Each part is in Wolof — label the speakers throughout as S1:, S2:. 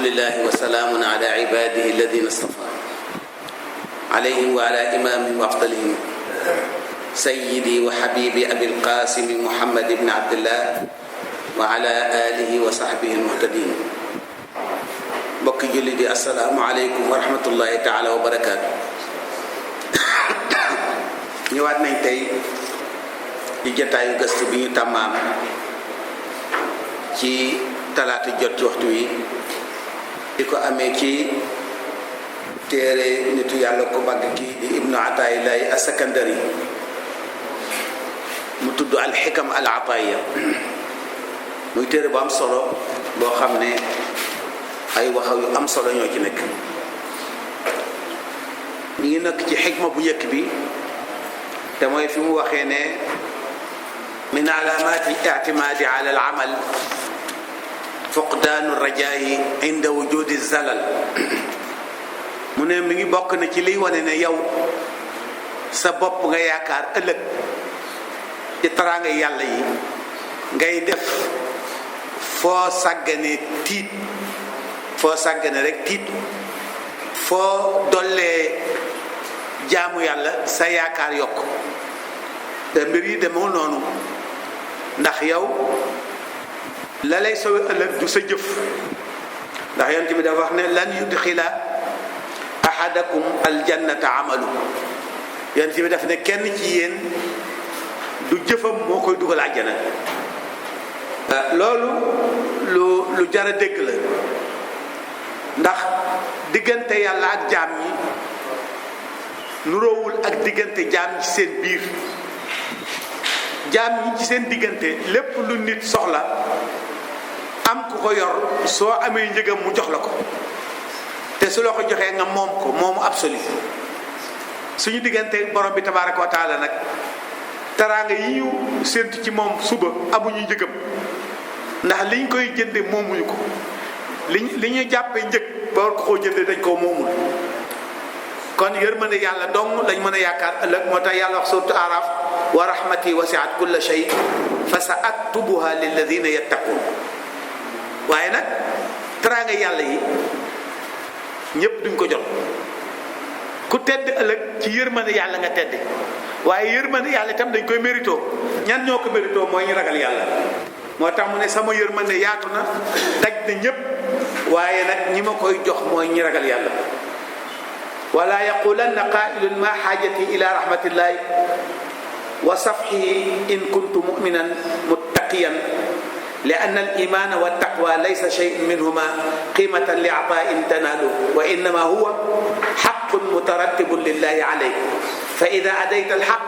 S1: alhamdulillahi wa salaamun ala ibadihi alladina stafa alayhim wa ala imamihim wa afdalihim sayyidi wa habibi abil qasimi muhammad ibn abdillah wa ala alihi wa sahbihi almuhtadin. mbokki julli di assalaamu aleykum wa rahmatullahi taala wa barakaatu. ñëwaat nañ tey di jataayu gëstu bi ñu tàmmaam ci talaata jot ci waxtu wi di ko amee ci téere nitu yàlla ko bagg kii di ibnu ataayillahi as-sakandari mu tudd alxikam al ataaya, muy téere bu am solo boo xam ne ay wax yu am solo ñoo ci nekk. ñu ngi nekk ci xikma bu njëkk bi te mooy fi mu waxee ne min alaamaati ictimaadi ala al amal fuqdaanu rajaayi inda wujudi zalal. mu ne mi ngi bokk na ci liy wane ne yow sa bopp nga yaakaar ëllëg ci taraanga yàlla yi ngay def foo sàggane tiit, foo sàggane rek tiit, foo dollee jaamu yàlla sa yaakaar yokk. te mbir yi demoo noonu, ndax yow la lay sowe ëllëg du sa jëf, ndax yonent bi dafa wax ne lan yudxila ahadakum aljannata amalu. yonent bi daf ne kenn ci yéen du jëfam moo koy dugal àjjana. loolu lu jar a dégg la, ndax diggante yàlla ak jaam ñi nuroowul ak diggante jaam ñi ci seen biir. jaam ñi ci seen diggante lépp lu nit soxla am ku ko yor, soo amee njëgam mu jox la ko, te su la ko joxee nga moom ko moomu absolu. suñu diggante borom bi tabaaraka wa taala nag teraanga yi ñu séentu ci moom suba amuñu njëgam, ndax liñ koy jënde moomuñu ko. li ñu jàppee njëg ba war ko koo jënde dañ koo moomul. kon yërmande yàlla dong lañ mën a yaakaar ëllëg. moo tax yàlla wax suuratu Araf wa rahmati wasi'at kulla shay fa sa aktubuha lilladina yattaqun. waaye nag teraanga yàlla yi ñépp duñ ko jot. ku tedd ëllëg ci yërmande yàlla nga tedd, waaye yërmande yàlla itam dañ koy mérito. ñan ñoo ko mérito? mooy ñu ragal yàlla. moo tax mu ne sama yërmande yaatu na, daj na ñépp, waaye nag ñi ma koy jox mooy ñi ragal yàlla. wala yaqulanna qaa'ilun ma xaajati ila rahmatillahi wa safxihi in kuntu muminan muttaqiyan li anna al imana wa taqwa laysa shay'un minhuma qimatan li ata'in tanalu wa innama huwa haqqun mutarattibun lillahi alayk fa ida adayta al haqq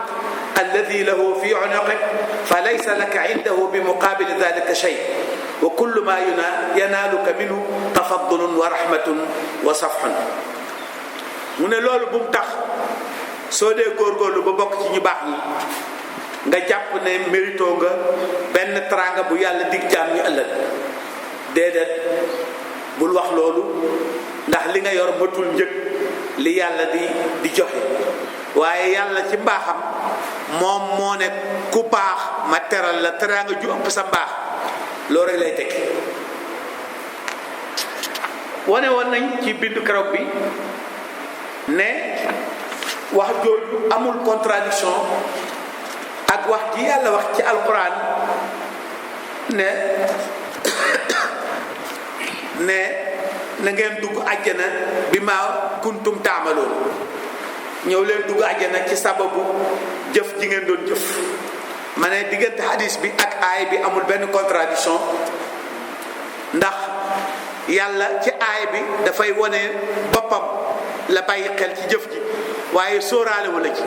S1: alladi lahu fi unuqik fa laysa laka indahu bi muqabili dhalika shay wa kullu ma yanaaluka minhu tafaddulun wa rahmatun wa safhun. mu ne loolu bu mu tax soo dee góorgóorlu ba bokk ci ñu baax ñi nga jàpp ne mérito nga benn teraanga bu yàlla dig jaam ñu ëllëg. déedéet, bul wax loolu, ndax li nga yor matul njëg li yàlla di joxe. waaye yàlla ci mbaaxam moom moo ne ku baax ma teral la teraanga ju ëpp sa mbaax. loolu rek lay tekki. wane woon nañ ci bindu keroog bi ne wax jooju amul contradiction ak wax ji yàlla wax ci alquran ne na ngeen dugg àjjana bi ma kuntum taamaloon. ñëw leen dugg àjjana ci sababu jëf ji ngeen doon jëf. ma ne diggante hadis bi ak aay bi amul benn contradiction, ndax yàlla ci aay bi dafay wone boppam la bàyyi xel ci jëf ji, waaye sóoraale wala ci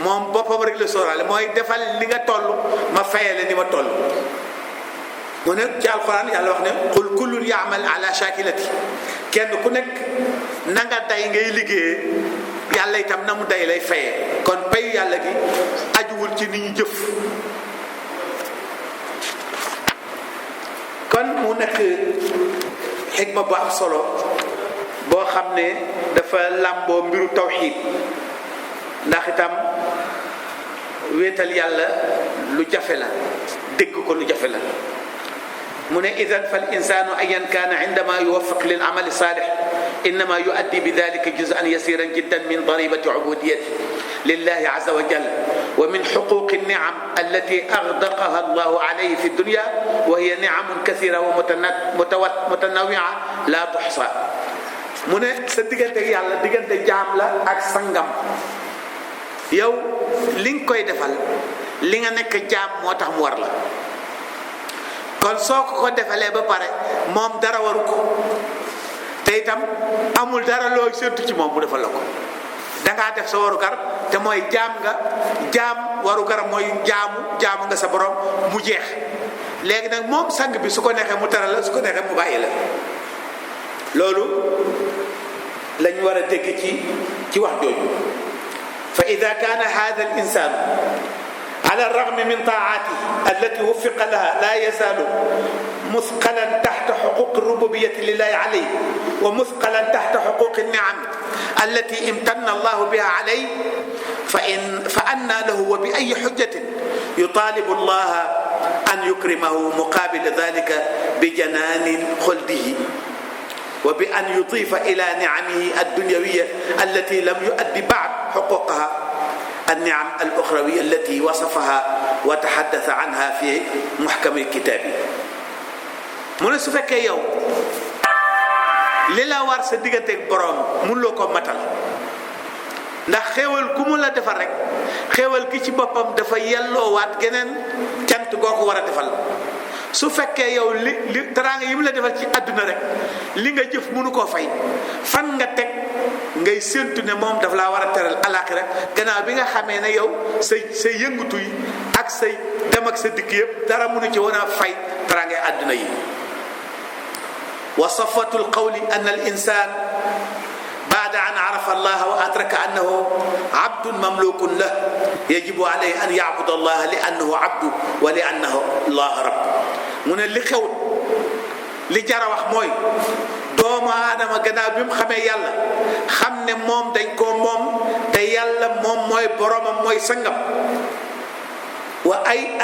S1: moom boppam rek la sóoraale. mooy defal li nga toll ma fayale ni ma toll. mu ne ci alquran yàlla wax ne qul kullun ya'mal ala shakilati. kenn ku nekk na nga day ngay liggéeyee, yàlla itam na mu day lay fayee. kon pay yàlla gi ajuwul ci ni ñu jëf. kon mu nekk xikma bu am solo boo xam ne dafa làmboo mbiru tawxiid, ndax itam wéetal yàlla lu jafe la, dégg ko lu jafe la. mu ne idan fal insanu ayan kaana indama yuwaffiq lil amali salih innama yuaddi bi dalika juz'an yasiran jiddan min daribati ubudiyati lillahi azza wa jalla wa min xuquqi niam allati agdaqaha allahu alayhi fi dunya wa hiya niamun kathira wa mutanawia la tuxsa. mu ne sa diggante yàlla diggante jaam la ak sangam. yow li nga koy defal li nga nekk jaam moo tax mu war la, kon soo ko defalee ba pare moom dara waru ko, te itam amul dara loo séntu ci moom mu defal la ko. dangaa def sa warugar te mooy jaam nga, jaam warugar mooy jaamu nga sa borom mu jeex. léegi nag moom sang bi su ko neexee mu teral la, su ko neexee mu bàyyi la. loolu lañ war a dégg ci wax jooju. fa ida kaana hada al insan ala alragmi min taatihi allati wuffiqa laha la yazaalu مثقلا تحت حقوق الربوبية لله عليه ومثقلا تحت حقوق النعم التي امتن الله بها عليه فأنى له وبأي حجة يطالب الله أن يكرمه مقابل ذلك بجنان خلده وبأن يضيف إلى نعمه الدنيوية التي لم يؤدي بعد حقوقها النعم الأخروية التي وصفها وتحدث عنها في محكم الكتاب. mu ne su fekkee yow li la war sa digganteeg borom mënuloo ko matal, ndax xéewal gu mu la defal rek xéewal gi ci boppam dafa yelloowaat geneen cant goo ko war a defal. su fekkee yow li teraanga yi mu la defal ci àdduna rek li nga jëf mënu koo fay, fan nga teg ngay séentu ne moom daf laa war a teral alaaxira gannaaw bi nga xamee ne yow say yëngutu yi ak say dem ak sa dikk yëpp dara mënu ci woon a fay teraanga àdduna yi. wa safatu alqawli an al insan baada an arafa allaha wa adraka annahu abdun mamlukun lah yajibu alayhi an yacbuda allaha li annahu abdu wa li annahu allah rabb. mu ne li xew li jara wax mooy doomu aadama gannaaw bi mu xamee yàlla xam ne moom dañ koo moom te yàlla moom mooy boromam mooy sangam. wa ay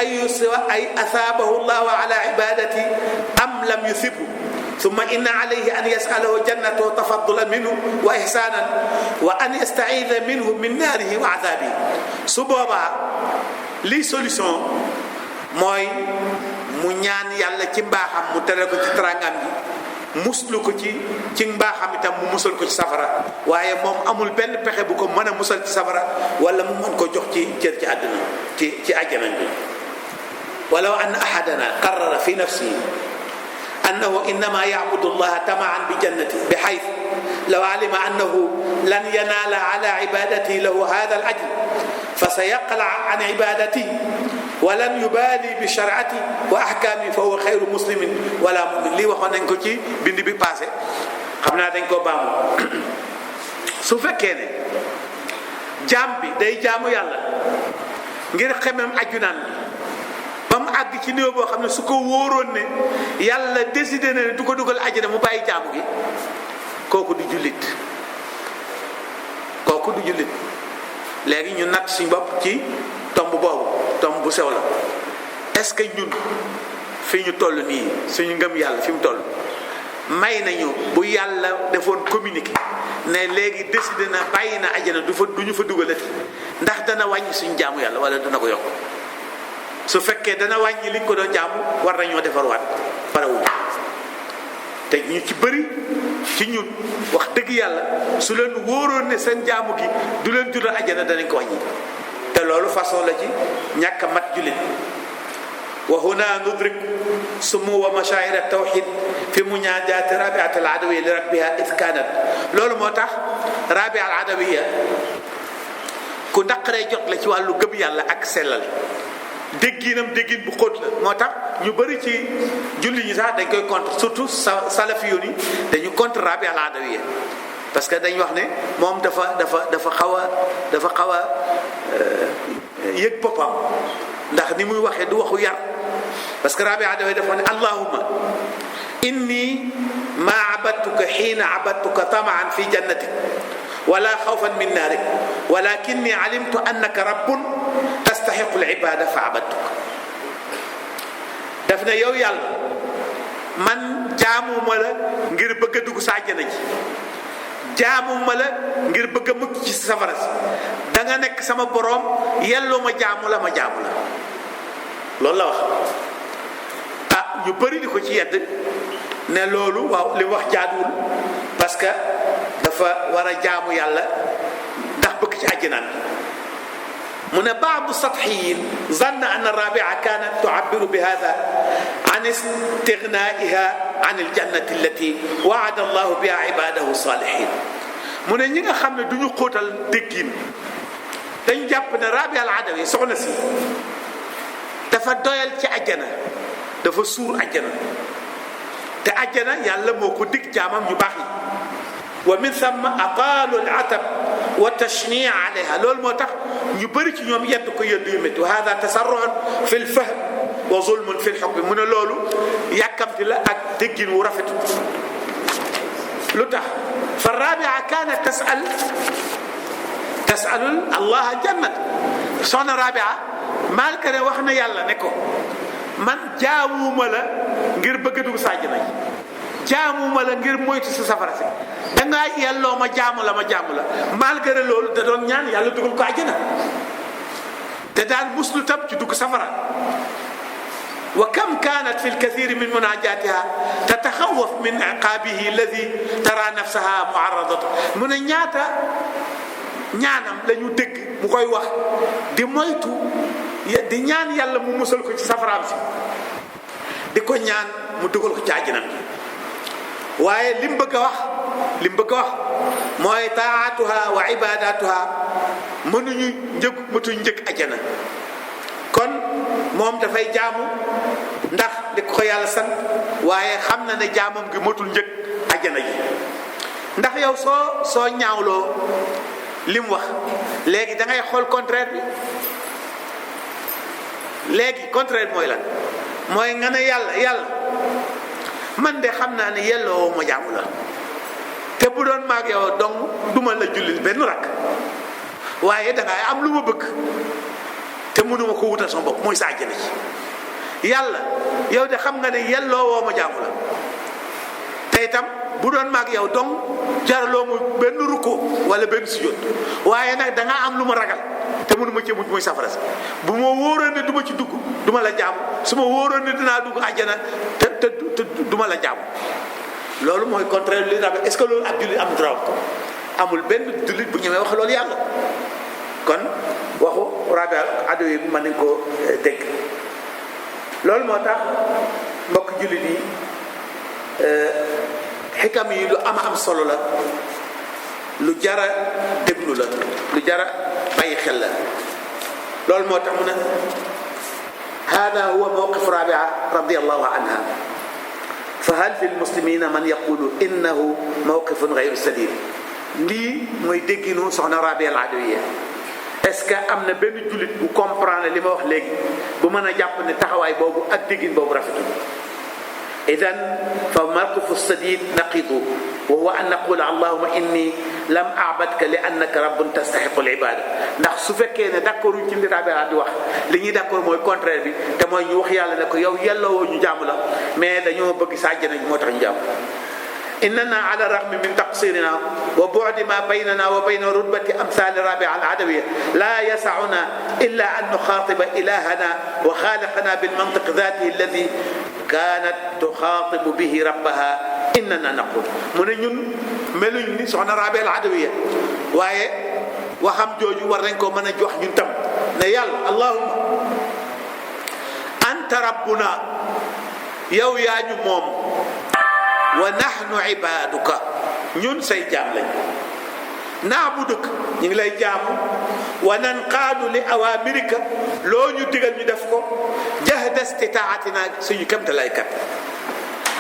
S1: asaabahu llahu ala ibadati am lam yusibu summa inna alayhi an yasalahu jannatahu tafaddulan minhu wa ihsanan wa an yastaida minhu min naarihi wa azabihi. su boobaa lii solution mooy mu ñaan yàlla ci mbaaxam mu tere ko ci teraangam bi, muslu ko ci mbaaxam itam mu musal ko ci safara, waaye moom amul benn pexe bu ko mën a musal ci safara wala mu mën ko jox ci cër ci àdduna ci àjjana bi. walaw anna ahadana qarrara fi nafsihi أنه إنما يعبد الله تمعا بجنته بحيث لو علم أنه لن ينال على عبادته له هذا الأجر فسيقلع عن عبادته ولن يبالي بشرعته وأحكامه فهو خير مسلم ولا مؤمن. lii waxoon nañ ko ci bind bi passé, xam naa dañ ko baamu. su fekkee ne jaam bi day jaamu yàlla ngir xemem ajunaan bi ba mu àgg ci néew boo xam ne su ko wóoroon ne yàlla décidé na ne du ko dugal àjjana mu bàyyi jaamu gi, kooku du jullit. léegi ñu natt suñ bopp ci tomb boobu, tomb bu sew la. est-ce que ñun fi ñu toll nii suñu ngëm yàlla fi mu toll may nañu bu yàlla defoon communiqué ne léegi décidé na bàyyi na àjjana du ñu fa dugalati, ndax dana wàññi suñu jaamu yàlla wala dana ko yokk? su fekkee dana wàññi liñ ko doon jaamu war nañoo defarwaat parewuñ. te ñu ci bëri ci ñun wax dëgg yàlla su leen wóoroon ne seen jaamu gi du leen jural àjjana danañ ko wàññi, te loolu façon la ci ñàkk a mat jullit. wa huna nudrik sumu wa mashaa'ir at-tawhid fi munaajaati rabi'at al-adawiyya li rabbiha id kaanat. loolu moo tax rabi'a al-adawiyya ku naqaree jot la ci wàllu gëm yàlla ak sellal, déggin bu xóot la. moo tax ñu bëri ci julli ñi sax dañ koy contre, surtout salafiyun yi dañu contre rabi al adawiyya parce que dañ wax ne moom dafa xaw a yëg boppam, ndax ni muy waxee du waxu yar. parce que rabi al adawiyya dafa ne allahumma inni ma abadtuka xiina abadtuka tamaan fi jannatik wala xawfan min naarik walakinni alimtu annaka rabbun tastaxiqu al-ibaada fa abadtuka. daf ne yow yàlla man jaamuma la ngir bëgg a dugg sa àjjana ji, jaamuma la ngir bëgg a mucc ci safara si, da nga nekk sama boroom yelloo ma jaamu la loolu la wax. ñu bëri di ko ci yedd ne loolu waaw li wax jaaduwul parce que dafa war a jaamu yàlla ndax bëgg ci àjjanaan mu ne baadu satxiyin zanna an rabia kanat tuabiru bi hada an istighnaiha an aljannati allati waada allahu biha ibadahu salihin. mu ne ñi nga xam ne du ñu xóotal déggin dañ jàpp ne Rabia al Adawi soxna si dafa doyal ci àjjana, dafa suur àjjana, te àjjana yàlla moo ko dig jaamam ñu baax yi. wa min thumma aqaalu al atab wa tashni alayha, loolu moo tax ñu bëri ci ñoom yedd ko yedd yu métti. wa hada tasarru'un fi l fahm wa zulmun fi l hukm. mu ne loolu yàkkamti la ak déggin wu rafetu. lu tax fa Rabia kaanat tasalu allah jannat. soxna Rabia malgré wax na yàlla ne ko man jaamuma la ngir bëgg a dugg sa àjjana ji, jaamuma la ngir moytu sa safara si, dangaa yelloo ma jaamu la malgré loolu da doon ñaan yàlla dugal ko àjjana, te daan muslu tam ci dugg safara. wa kam kaanat fi lkathiri min munajatiha tataxawaf min iqaabihi alladi tara nafsaha muarradata. mu ne ñaata ñaanam la ñu dégg mu koy wax di moytu di ñaan yàlla mu musal ko ci safaraam si, di ko ñaan mu dugal ko ci àjjanam bi. waaye li mu bëgg a wax mooy taatuha wa ibadatuha mëtuñ njëkk àjjana. kon moom dafay jaamu ndax di ko yàlla sant, waaye xam na ne jaamam gi matul njëkk àjjana ji. ndax yow soo ñaawloo li mu wax léegi da ngay xool contraire bi. léegi contraire mooy lan? mooy nga ne yàlla man de xam naa ne yelloo ma jaamu la, te bu doon maag yow dong duma la jullil benn rakk, waaye dangay am lu ma bëgg te mënuma ko wutal sama bopp, mooy sa àjjana ci. yàlla yow de xam nga ne yelloo woo ma jaamu la, te itam bu doon maag yow dong jaraloo mu benn rukkoo wala benn sujjóot, waaye nag dangaa am lu ma ragal te mënuma cee mucc muy safara si. bu ma wóoroon ne du ma ci dugg du ma la jaamu, su ma wóoroon ne dinaa dugg àjjana te du ma la jaamu. loolu mooy contraire li Rabia. est-ce que loolu ab jullit am droit ko? amul benn jullit bu ñemee wax loolu yàlla. kon waxu Rabia Adawi bi mën nañ koo dégg. loolu moo tax mbokk jullit yi xikam yi lu am solo la, lu jara déglu la, lu jara bàyyi xel la. loolu moo tax mu ne hada huwa mawqif Rabia radiyallahu anha fa hal fi lmuslimina man yaqulu innahu mawqifun gayru sadid. lii mooy dégginu soxna Rabia al Adawiya. est-ce que am na benn jullit bu comprendre li ma wax léegi bu mën a jàpp ne taxawaay boobu ak déggin boobu rafetul? idan fa mawqifu sadid naqidu wa huwa an naqula allahuma inni lam abadka li annaka rabbun tastaxiqu al ibada. ndax su fekkee ne d'accord ci li Rabia di wax, li ñuy d'accord mooy contraire bi, te mooy ñu wax yàlla ne ko yow yelloo ñu jaamu la, mais dañoo bëgg sa àjjana moo tax ñu jaamu. إننا على الرغم من تقصيرنا وبعد ما بيننا وبين رتبة أمثال رابعة العدوية لا يسعنا إلا أن نخاطب إلهنا وخالقنا بالمنطق ذاته الذي كانت تخاطب به ربها. إننا نقول من ñun meluñ ni soxna Rabia al Adawiya, waaye waxam jooju war nañ ko mën a jox ñun tam ne yàlla allahumma anta rabbuna, yow yaa ñu moom, wa nahnu ibaduka, ñun say jaam lañ, naabuduk ñu ngi lay jaamu, wa nanqaadu li awamirika, loo ñu digal ñu def ko, jahda istitaatina suñu kamta lay kat,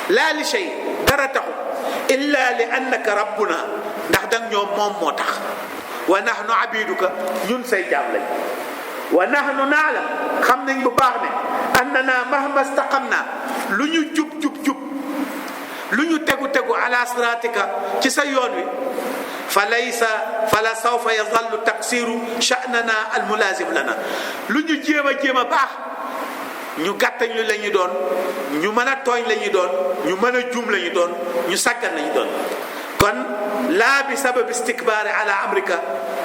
S1: laa li shay dara taxu illa li annaka rabbuna, ndax dang ñoom moom moo tax, wa nahnu abiduka, ñun say jaam lañ, wa nahnu naalam, xam nañ bu baax ne annana mahma staqamna, lu ñu jub lu ñu tegu ala siratika ci sa yoon wi, fala sawfa yazallu taqsiru sha'nana almulazim lana, lu ñu jéem a baax ñu gàttañlu la ñu doon, ñu mën a tooñ la ñu doon, ñu mën a juum la ñu doon, ñu sàggan la ñu doon. kon laa bi sababi istikbaari ala amrika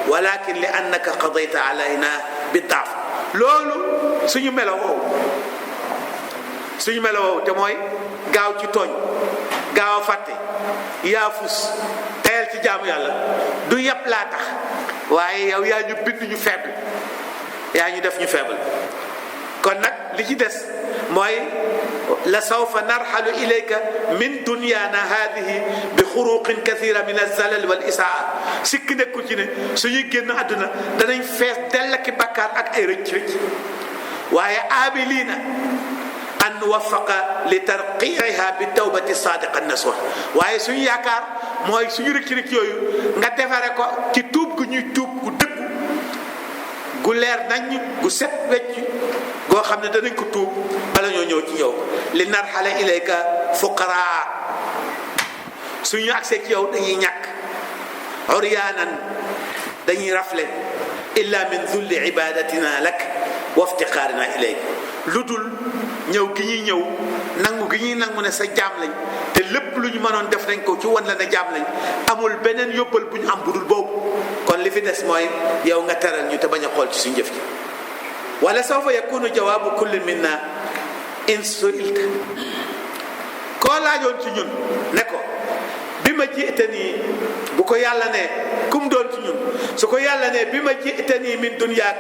S1: walakin li annaka qadayta alayna bi daaf. loolu suñu melo woowu te mooy gaaw ci tooñ, gaaw a fàtte, yaafus, tayal ci jaamu yàlla du yàpp laa tax, waaye yow yaa ñu bind ñu faible, yaa ñu def ñu faible. kon nag li ci des mooy la sawfa narxalu ilayka min dunyaana haadihi bi xuruqin kathira min alzalal wal isaa. sikk nekkul ci ne suñuy génn àdduna danañ fees dell ki bakkaar ak ay rëcc-rëcc, waaye aabiliina an nuwaffaqa li tarqiiha bi tawbati sadiqa nasuha. waaye suñu yaakaar mooy suñu rëcc-rëcc yooyu nga defare ko ci tuub gu ñuy tuub gu dëggu, gu leer nañ, gu set wecc, goo xam ne danañ ko tuub bala ñoo ñëw ci yow. li narxala ilayka fuqaraa, suñu agsee ci yow dañuy ñàkk, uryaanan dañuy rafle, illa min zulli ibadatina lak wa iftiqaarina ilayk, lu dul ñëw gi ñuy ñëw, nangu gi ñuy nangu ne sa jaam lañ, te lépp lu ñu mënoon def nañ ko ci wan la ne jaam lañ, amul beneen yóbbal bu ñu am budul boobu. kon li fi des mooy yow nga teral ñu te bañ a xool ci suñu jëf ji. wala sawfa yakunu jawaabu kulli minna in su'ilta. koo laajoon ci ñun ne ko bi ma jiitanii, bu ko yàlla ne kum doon ci ñun, su ko yàlla ne bi ma jiitanii min dunyaak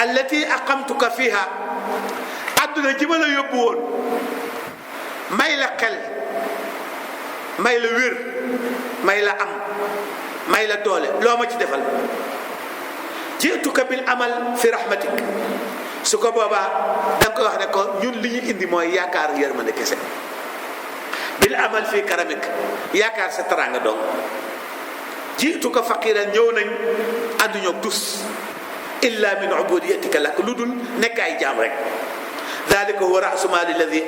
S1: allati aqamtuka fiha, àdduna ji ma la yóbbu woon, may la xel, may la wér, may la am, may la doole, loo ma ci defal. jiituka bil amal fi rahmatik, su ko boobaa da nga koy wax ne ko ñun li ñu indi mooy yaakaar yërmande kese. bil amal fi karamik, yaakaar sa teraanga dong. jiituka faqiran, ñëw nañ ànduñoo tus, illa min ubudiyatika lak, lu dul nekk ay jaam rek. dalika huwa ra'su maali alladi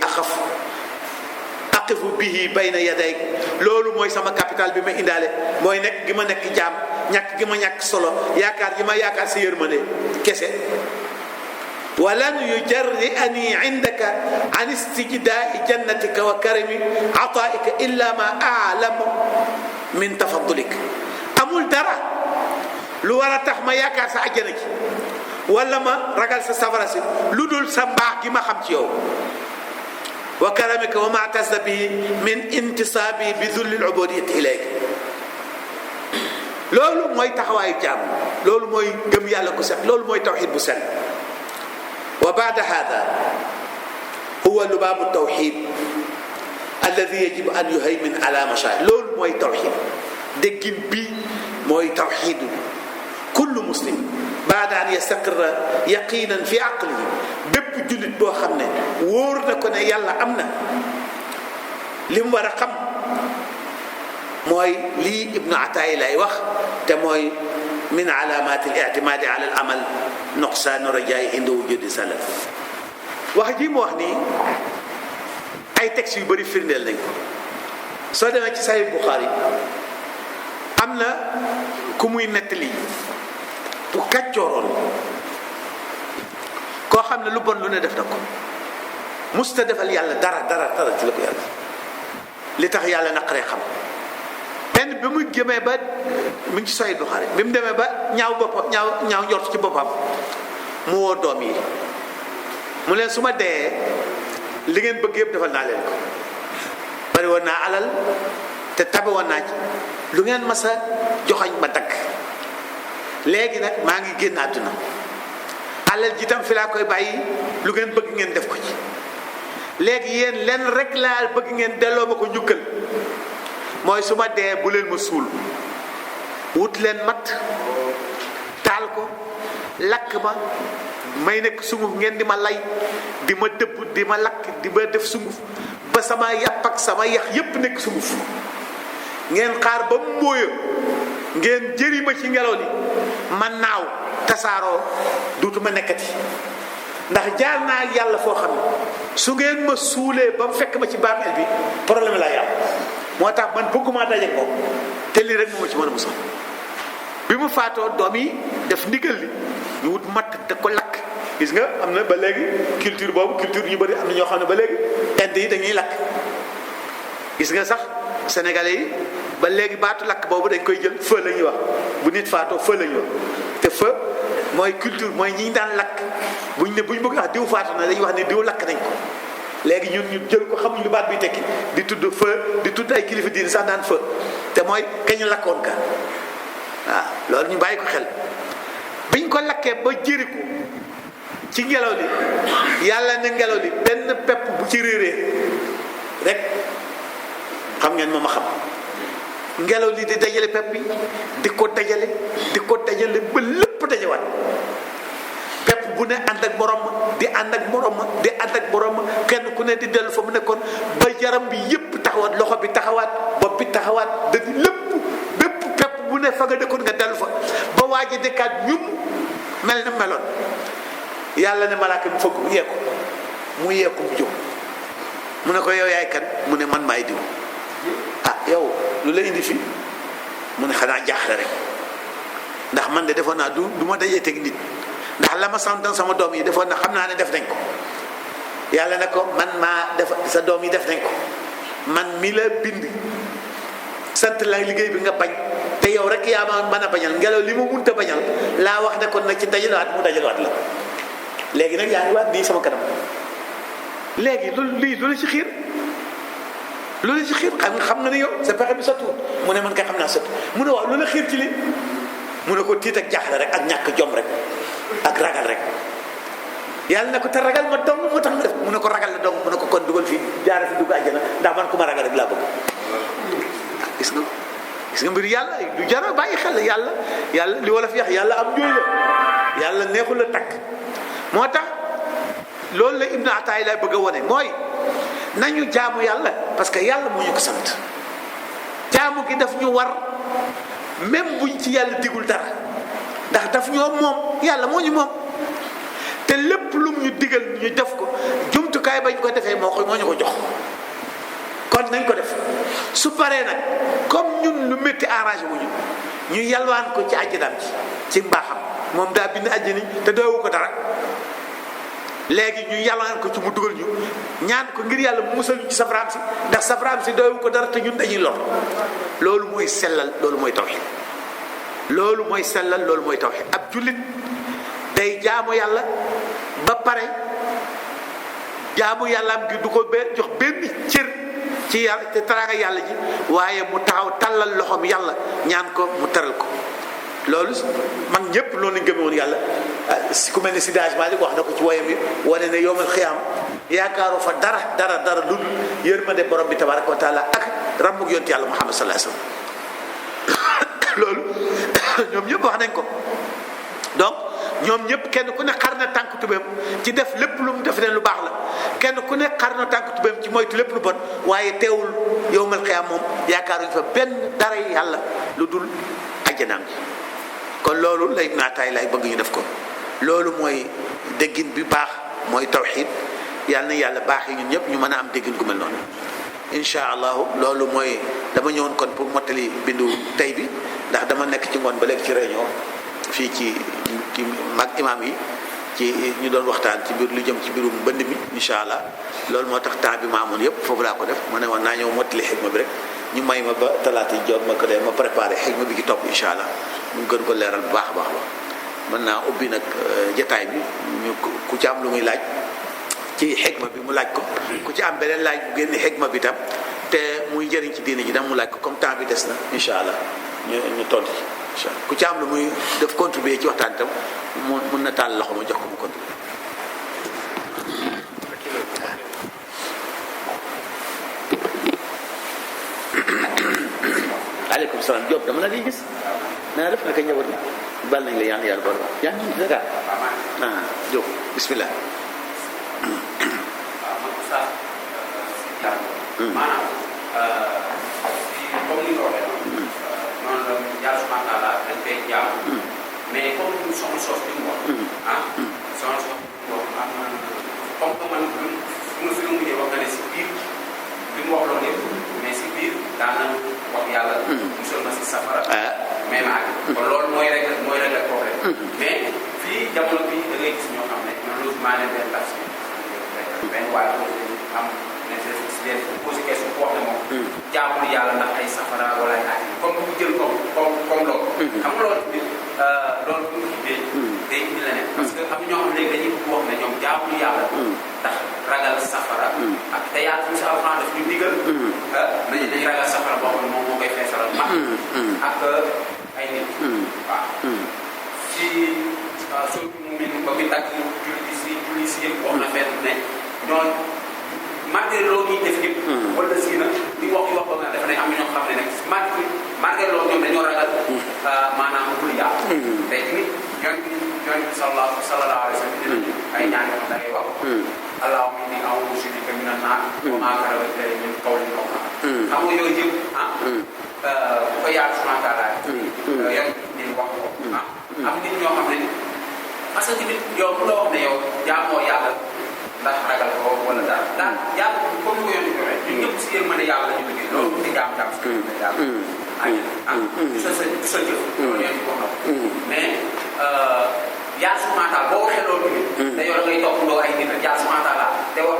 S1: aqifu bihi bayna yadayk, loolu mooy sama capital bi ma indaale, mooy nekk gi ma nekk jaam, ñàkk gi ma ñàkk solo, yaakaar gi ma yaakaar sa yërmande kese. walan yujarri'ani indaka an istijdaai jannatika wa karami ataaika illa ma a'lamu min tafaddulik. amul dara lu war a tax ma yaakaar sa àjjana ji wala ma ragal sa safara si, lu dul sa mbaax gi ma xam ci yow. wa karamika wa ma tazda bihi min intisaabi bi zulli al-ubudiyyati ilayk. loolu mooy taxawaayu jaam, loolu mooy gëm yàlla gu set, loolu mooy tawxid bu set. wa baada hada huwa lubaabu tawxid alladi yajib an yuhaymin ala mashaa'ir. loolu mooy tawxid, déggin bi mooy tawxidu kullu muslim baada an yastaqirra yaqinan fi aqlihi. bépp jullit boo xam ne wóor na ko ne yàlla am na, li mu war a xam mooy lii Ibnu Ataay lay wax, te mooy min alaamaati al-i'timaadi ala al-amal nuqsaanu rajaa'i inda wujudi salaf. wax ji mu wax nii ay textes yu bëri firndeel nañ ko. soo demee ci Sahih Bukhari am na ku muy nettali bu kàccooroon, koo xam ne lu bon lu ne def na ko, musta defal yàlla dara ci la ko yàlla, li tax yàlla naqaree xam. benn bi mu jëmee ba mu ngi ci Sahih Bukhari, bi mu demee ba ñaaw boppam ñaaw njort ci boppam, mu woo doom yi, mu leen su ma dee li ngeen bëgg yëpp defal naa leen ko. bari woon naa alal te tabe woon naa ci, lu ngeen mas a joxañ ma dagg. léegi nag maa ngi génn àdduna, alal ji tam fi laa koy bàyyi, lu ngeen bëgg ngeen def ko ci. léegi yéen leen rek laa bëgg ngeen delloo ma ko njukkal, mooy su ma dee bu leen ma suul, wut leen mat taal ko, lakk ma, may nekk sunguf, ngeen di ma lay, di ma dëbb, di ma lakk, di ma def sunguf ba sama yàpp ak sama yax yépp nekk sunguf. ngeen xaar ba mu mbóoya, ngeen jëri ma ci ngelaw li, ma naaw tasaaroo, duutuma nekkati. ndax jaar naa yàlla foo xam ne su ngeen ma suulee ba mu fekk ma ci bàmmeel bi problème laa yàlla. moo tax man bëgguma daje ko, te lii rek moo ma ci mën a musal. bi mu faatoo doom yi def ndigal li, ñu wut matt te ko lakk gis nga am na ba léegi culture boobu culture ñu bëri am na ñoo xam ne ba léegi Inde yi dañuy lakk. gis nga sax sénégalais yi ba léegi baatu lakk boobu dañ koy jël feu la ñuy wax bu nit faatoo feu la ñuy wax te feu mooy culture mooy ñi ñu daan lakk buñ bëgg wax diw faatu na dañuy wax ne diw lakk nañ ko. léegi ñun ñu jël ko xamuñ lu baat bi tekki di tudd feu di tudd ay kilifa diine sax daan feu te mooy kañ lakkoon ka waaw loolu ñu bàyyi ko xel biñ ko lakkee ba jëri ko ci ngelaw li yàlla ne ngelaw li benn pepp bu ci réeree rek xam ngeen moom a xam ngelaw li di dajale pepp yi di ko dajale ba lépp dajewaat pepp bu ne ànd ak morom di ànd ak morom kenn ku ne di dellu fa mu nekkoon ba yaram bi yépp taxawaat loxo bi taxawaat bopp bi taxawaat dëgg lépp bépp pepp bu ne fa nga dëkkoon nga dellu fa ba waaj a dëkkaat ñum mel na meloon yàlla ne malaaka mu fëgg mu yeeku mu jóg mu ne ko yow yaay kan mu ne man maay diw ah yow lu la indi fi mu ne xanaa jaaxle rek ndax man de defoon naa du ma dajee teg nit ndax la ma santoon sama doom yi defoon na xam naa ne def nañ ko yàlla ne ko man maa def sa doom yi def nañ ko man mi la bind sant la liggéey bi nga bañ te yow rek yaa ma mën a bañal ngelaw li ma munta bañal laa wax ne kon nag ci dajalewaat mu dajalewaat la léegi nag yaa ngi waat nii sama kanam léegi loolu ci xiir xam nga ne yow sa pexe bi sottiwul mu ne man kay xam naa sotti mu ne waaw loolu xiir ci li mu ne ko tiit ak jaaxle rek ak ñàkk jom rek ak ragal rek yàlla ne ko te ragal ma dong moo tax ma def mu ne ko ragal la dong mu ne ko kon dugal fii jaare fi dugg àjjana ndax man ku ma ragal rek laa bëgg gis nga mbir yàlla du jara bàyyi xel yàlla li wala fi wax yàlla am jooy la yàlla neexul la takk moo tax loolu la Ibnu Ataay lay bëgg a wone mooy nañu jaamu yàlla parce que yàlla moo ñu ko sant jaamu gi daf ñu war même buñ ci yàlla digul dara ndax daf ñoo moom yàlla moo ñu moom te lépp lum ñu digal ñu def ko jumtukaay bañ ko defee moo ñu ko jox kon nañ ko def su paree nag comme ñun lu métti arrangé wuñu ñu yalwaan ko ci àjjanaam ci mbaaxam moom daa bind àjjani te doowu ko dara léegi ñu yalwaan ko ci mu dugal ñu ñaan ko ngir yàlla mu musal ñu ci safaraam si ndax safaraam si doowu ko dara te ñun dañuy lor loolu mooy sellal loolu mooy tawhid loolu mooy sellal loolu mooy tawhid ab jullit day jaamu yàlla ba pare jaamu yàllaam gi du ko jox benn cër ci yàlla te taraanga yàlla ji waaye mu taxaw tàllal loxoom yàlla ñaan ko mu teral ko loolu mag ñëpp loolu lañ gëme woon yàlla si ku mel ne Seydi Hadji Malick wax na ko ci woyam yi wane ne yowmal xiyaam yaakaaru fa dara lu yërmande borom bi tabaraka wa taala ak ràmmug yonent yàlla Muhammad sallallahu alayhi wasallam loolu ñoom ñëpp wax nañ ko donc ñoom ñëpp kenn ku ne xar na tànk tubéem ci def lépp lu mu def leen lu baax la kenn ku ne xar na tànk tubéem ci moytu lépp lu bon waaye teewul yowmal xiyaam moom yaakaaruñ fa benn dara yàlla lu dul ajjanaam ji kon loolu lay naataay lay bëgg ñu def ko loolu mooy déggin bi baax mooy tawxiid yàlla na yàlla baax yi ñun ñëpp ñu mën a am déggin gu mel noonu incha allahu loolu mooy dama ñëwoon kon pour mottali bindu tey bi ndax dama nekk ci ngoon ba léegi ci réunion fii ci mag imam yi ci ñu doon waxtaan ci biir lu jëm ci biirum mbënd mi incha allah loolu moo tax temps bi ma amoon yëpp foofu laa ko def ma ne woon naa ñëw mottali xikma bi rek ñu may ma ba talaata yi jot ma ko dee ma préparé xikma bi ci topp incha allah mu gën ko leeral bu baax a baax la mën naa ubbi nag jataay bi ñu ku ci am lu muy laaj ci xikma bi mu laaj ko ku ci am beneen laaj bu génne xikma bi tam te muy jëriñ ci diine ji dam mu laaj ko comme temps bi des na incha allah ñu tontu ci incha allah ku ci am lu muy def contribuer ci waxtaan itam mun na taal loxo ma jox ko mu contribuer. aleykum salaam Diop dama la di gis naa def naka njaboot gi bal nañ la yàlla bal yaa ngi Dakar Diop bismillah.
S2: maanaam comme ni nga waxee noonu la yàlla subhanahu wa taala dañ koy jaamu mais comme ñu soxla sos bi mu wax soxla sos bi mu wax am na comme que man fi mu mujjee wax nga ne si biir bi mu wax loolu yëpp mais si biir daana wax yàlla musal ma si safara mais maa ngi kon loolu mooy régler problème mais fii jamono bi da ngay gis ñoo xam ne maa leen benn tax benn waaye am ne leen posé question ku wax ne moom jaamul yàlla ndax ay safara wala ay aati comme bu jël comme loolu xam nga loolu tamit loolu bu ñu xibbee day indi leneen parce que am ñoo xam léegi dañuy wax ne ñoom jaamul yàlla ndax ragal safara ak te yàlla fi sa alxuraan daf ñu digal dañuy ragal safara boo xam ne moom moo koy feesalal mag ak ay nit waaw si soo mu min ba muy tàgg julli si yëpp wax na fenn ne ñoon malgré loolu ñuy def yëpp wala si na di wax ba nga dafa ne am ñoo xam ne nag malgré loolu ñoom dañoo ragal maanaam bul yàlla tey tamit ñoon sallallahu alayhi wa sallam ay ñaan yoo xam da ngay wax allahumma inni a'uuzu bika mina naar wa maa qaraba ilayhi min qawlin aw amal xam nga yooyu yëpp bu ko yàlla subhanahu wa taala yoon ni wax ko am nit ñoo xam ne parce que tamit yow bu la wax ne yow jaamoo yàlla ndax ragal ko wala daal yàlla comme ni ko yoon di joxe ñun ñëpp si yërmande yàlla la ñu liggéey loolu di jaam si yàlla sa jëf loolu yoon di wax na ko mais yàlla subhanahu wa taala boo waxee loolu tamit te yow da ngay topp ndoo ay nit rek yàlla subhanahu wa taala te wax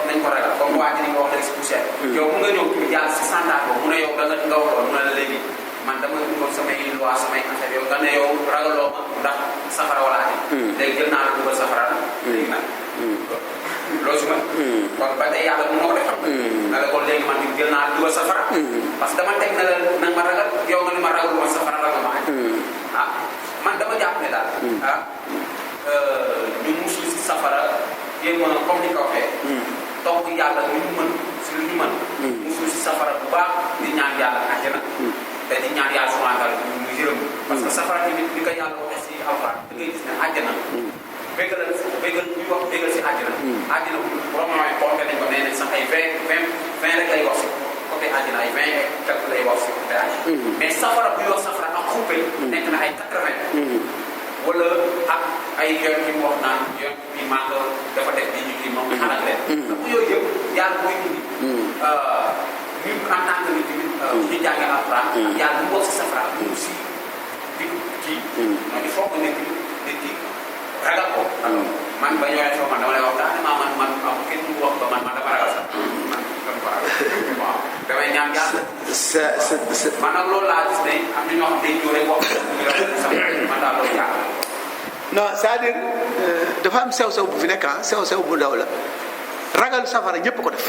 S2: nañ ko ragal comme waa ji ni nga wax léegi si poussière yow mu nga ñëw tamit yàlla si santaat boobu mu ne yow da nga wax loolu mu ne la léegi man dama dugal samay loi samay affaire yow nga ne yow ragaloo ma ndax safara wala ati léegi jël naa la dugal safara léegi nag loolu si man kon ba tey yàlla moo ko defal na la kon léegi man jël naa la dugal safara parce que dama teg na la nag ma ragal yow nga ne ma ragal ma safara ragal ma man dama jàpp ne daal ñu musul si safara jéem a comme ni ko waxee topp yàlla lu ñu mën si lu ñu mën musul si safara bu baax di ñaan yàlla àjjana te di ñaan yàlla subhanahu wa taala mu yërëm parce que safara tamit bi ko yàlla waxee si alxuraan da ngay gis ne àjjana bégal ñuy wax bégal si àjjana àjjana borom mooy compté nañ ko nee nañ sax ay 20 rek lay wax si côté àjjana ay 20 et quelque lay wax si côté àjjana mais safara buy wax safara ak xuppe nekk na ay 80 wala ak ay yoon yi mu wax naan yoon bi maa nga dafa def di ñu kii moom xalaat leen donc yooyu yëpp yàlla mooy indi ñun en tant que nit tamit ñu jàngee alxuraan yàlla mu wax si safara mu si di kii donc il faut que nit ki ragal ko man ba ñëwee soo man dama lay wax daanaka man am kenn mu wax ba man dama ragal sax man dama ko ragal waaw damay ñaan yàlla man nag loolu laa gis ne am na ñoo xam day ñëw rek wax man daal loolu jàpp
S1: non c'est-à-dire dafa am sew-sew bu fi nekk sew-sew bu ndaw la ragal safara ñëpp ko def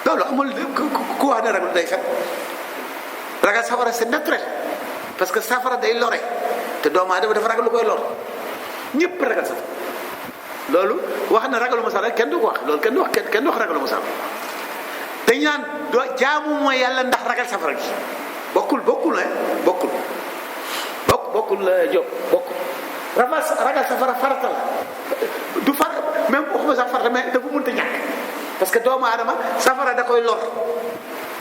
S1: loolu amul ku wax ne ragal day fen ragal safara c'est naturel parce que safara day lore te doomu aadama dafa ragal lu koy lor ñëpp ragal safara loolu wax na ragaluma safara kenn du ko wax loolu kenn du wax ragaluma safara dañ naan jaamu mooy yàlla ndax ragal safara gi bokkul la Diop bokkul ragal safara farata la du far même waxuma sax farata mais dafa mënta ñàkk parce que doomu aadama safara da koy lor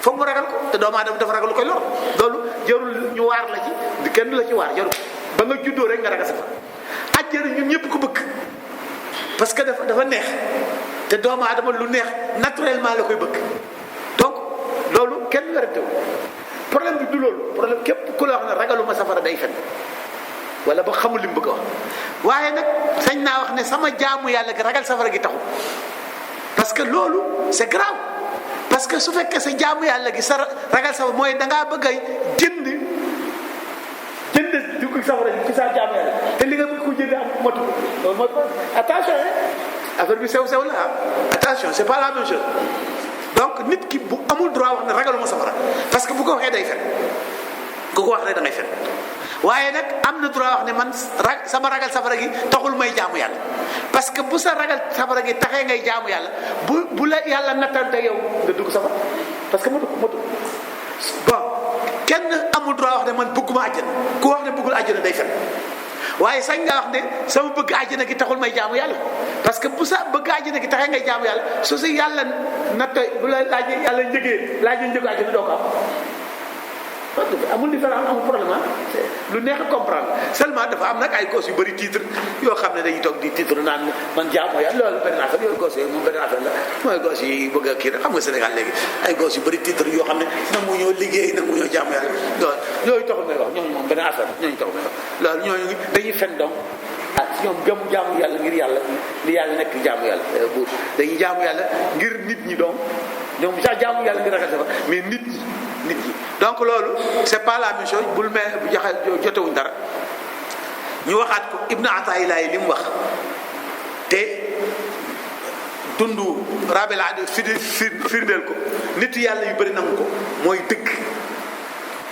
S1: foog mu ragal ko te doomu aadama dafa ragal lu koy lor loolu jarul ñu waar la ci kenn du la ci waar jarul ba nga juddoo rek nga ragal safara àjjana ñun ñëpp ko bëgg parce que dafa neex te doomu aadama lu neex naturellement la koy bëgg donc loolu kenn werante wu problème bi du loolu problème képp ku la wax ne ragaluma safara day fen wala ba xamul li mu bëgg a wax waaye nag sañ naa wax ne sama jaamu yàlla gi ragal safara gi taxul parce que loolu c'est grave parce que su fekkee sa jaamu yàlla gi sa ragal safara mooy dangaa bëgg a jënd dugg safara gi ci sa jaamu yàlla te li nga bëgg ko jënd am matu loolu mooy attention affaire bi sew la attention c'est pas la même chose donc nit ki bu amul droit wax ne ragaluma safara parce que bu ko waxee day fen ku ko wax rek da ngay fen waaye nag am na droit wax ne man sama ragal safara gi taxul may jaamu yàlla parce que bu sa ragal safara gi taxee ngay jaamu yàlla bu la yàlla nattante yow nga dugg safara parce que matu bon kenn amul droit wax ne man bëgguma àjjana ku wax ne bëggul àjjana day fen waaye sañ nga wax ne sama bëgg àjjana gi taxul may jaamu yàlla parce que bu sa bëgg àjjana gi taxee ngay jaamu yàlla su si yàlla natt bu la laajee yàlla laajee njëgu àjjana doo ko am amul différence amul problème lu neex a comprendre seulement dafa am nag ay gos yu bëri titre yoo xam ne dañuy toog di titre naan man jaamu yàlla loolu benn affaire yooyu gos yooyu moom benn affaire la mooy gos yi bëgg a kii rek xam nga Sénégal léegi ay gos yu bëri titre yoo xam ne nangu ñoo liggéey nangu ñoo jaamu yàlla loolu yooyu taxul may wax ñooñu moom benn affaire ñooñu taxul may wax loolu ñooñu dañuy fen donc ñoom gëmu jaamu yàlla ngir yàlla li yàlla nekk jaamu yàlla buur dañuy jaamu yàlla ngir nit ñi donc ñoom sax jaamu yàlla ngir ragal safa mais nit ñi donc loolu c'est pas la même chose bul mee bu jaxa jotewuñ dara. ñu waxaat ko Ibnu Ataillah li mu wax te dundu Rabil Adi firndeel ko nit yàlla yu bëri nangu ko mooy dëgg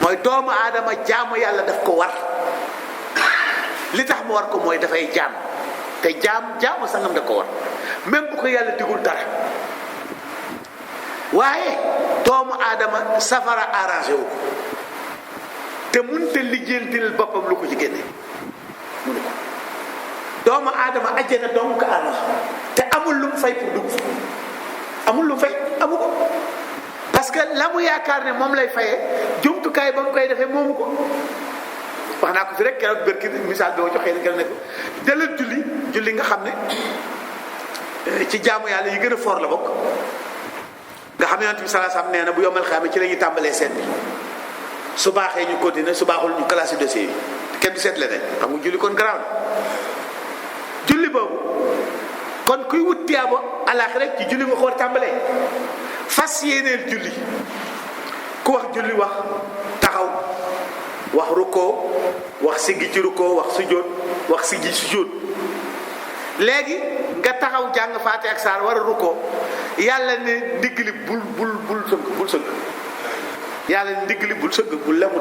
S1: mooy doomu aadama jaamu yàlla daf ko war li tax mu war ko mooy dafay jaam te jaamu sangam da ko war même bu ko yàlla digul dara waaye doomu aadama safara arrangé wu ko te mënut a lijjantil boppam lu ko ci génne mënu ko doomu aadama àjjana dong ko arrangé te amul lu mu fay pour dugg amul lu mu fay amu ko parce que la mu yaakaar ne moom lay fayee jumtukaay ba mu koy defee moomu ko wax naa ko fi rek keroog bërki misaal bi ma joxee ne ne ko jëlal julli nga xam ne ci jaamu yàlla yi gën a foor la bokk nga xam ne yonent bi sallallahu alayhi wasallam nee na bu yombal xaame ci la ñuy tàmbalee seet bi su baaxee ñu continuer su baaxul ñu classé dossier yi kenn du seet leneen xam nga julli kon garaaw julli boobu kon kuy wut tiyaaba àllaaxira rek ci julli nga ko war tàmbalee fas yéeneel julli ku wax julli wax taxaw wax rukkoo wax siggi ci rukkoo wax sujjóot wax siggi sujjóot léegi nga taxaw jàng faate ak saar war a rukkoo yàlla ne ndigli bul sëgg yàlla ne ndigli bul sëgg bul lemu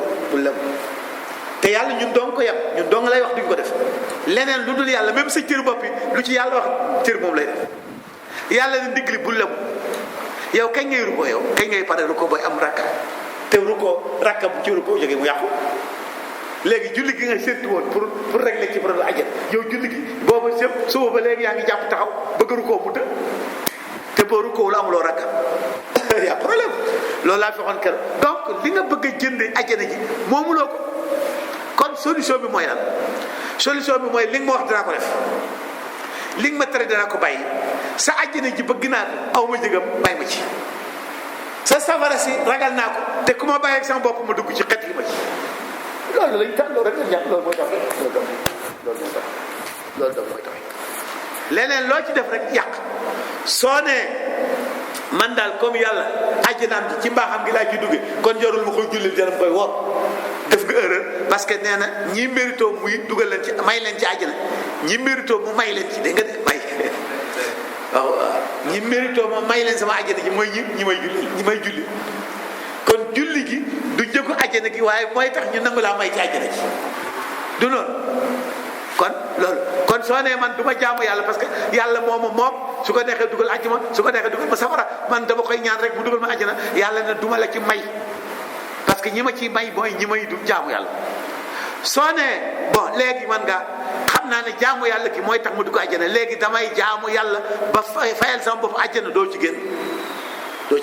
S1: te yàlla ñun doon ko yem ñun doon lay wax duñ ko def leneen lu dul yàlla même sa cër bopp yi lu ci yàlla wax cër moom lay def yàlla ne ndigli bul lemu yow kañ ngay rukkoo yow kañ ngay pare rukkoo booy am rakka te rukkoo rakka bu ci rukkoo jógee mu yàqu léegi julli gi nga séntu woon pour régler ci problème ajjat yow julli gi booba sëpp suba ba léegi yaa ngi jàpp taxaw bëgg rukkoo mu të te boo rukkoo la amuloo rakka y'a problème loolu laa fi waxoon kër donc li nga bëgg a jënde ajjana ji moomuloo ko kon solution bi mooy lan solution bi mooy li nga ma wax dinaa ko def li nga ma tere dinaa ko bàyyi sa ajjana ji bëgg naa ko aw ma jëgam bàyyi ma ci sa safara si ragal naa ko te ku ma bàyyi ak sama bopp ma dugg ci xet yi ma ci loolu lañ tax loolu rek la ñàkk loolu mooy tax loolu mooy tax leneen loo ci def rek yàq soo nee man daal comme yàlla àjjanaam ji ci mbaaxam gi laa ci dugge kon jarul ma koy julli jaram koy wor def nga erreur parce que nee na ñi mérito muy dugal leen ci may leen ci àjjana ñi mérito mu may leen ci dégg nga de may waaw ñi mérito ma may leen sama àjjana ji mooy ñi may julli kon julli gi du njëgu àjjana gi waaye mooy tax ñu nangu laa may ci àjjana ji du noonu kon loolu kon soo nee man du ma jaamu yàlla parce que yàlla moom su ko neexee dugal àjjana su ko neexee dugal ma safara man dama koy ñaan rek mu dugal ma àjjana yàlla na duma la ci may parce que ñi ma ciy may mooy ñi may du jaamu yàlla soo nee bon léegi man nga xam naa ne jaamu yàlla gi mooy tax mu dugg àjjana léegi damay jaamu yàlla ba fayal sama bopp àjjana doo ci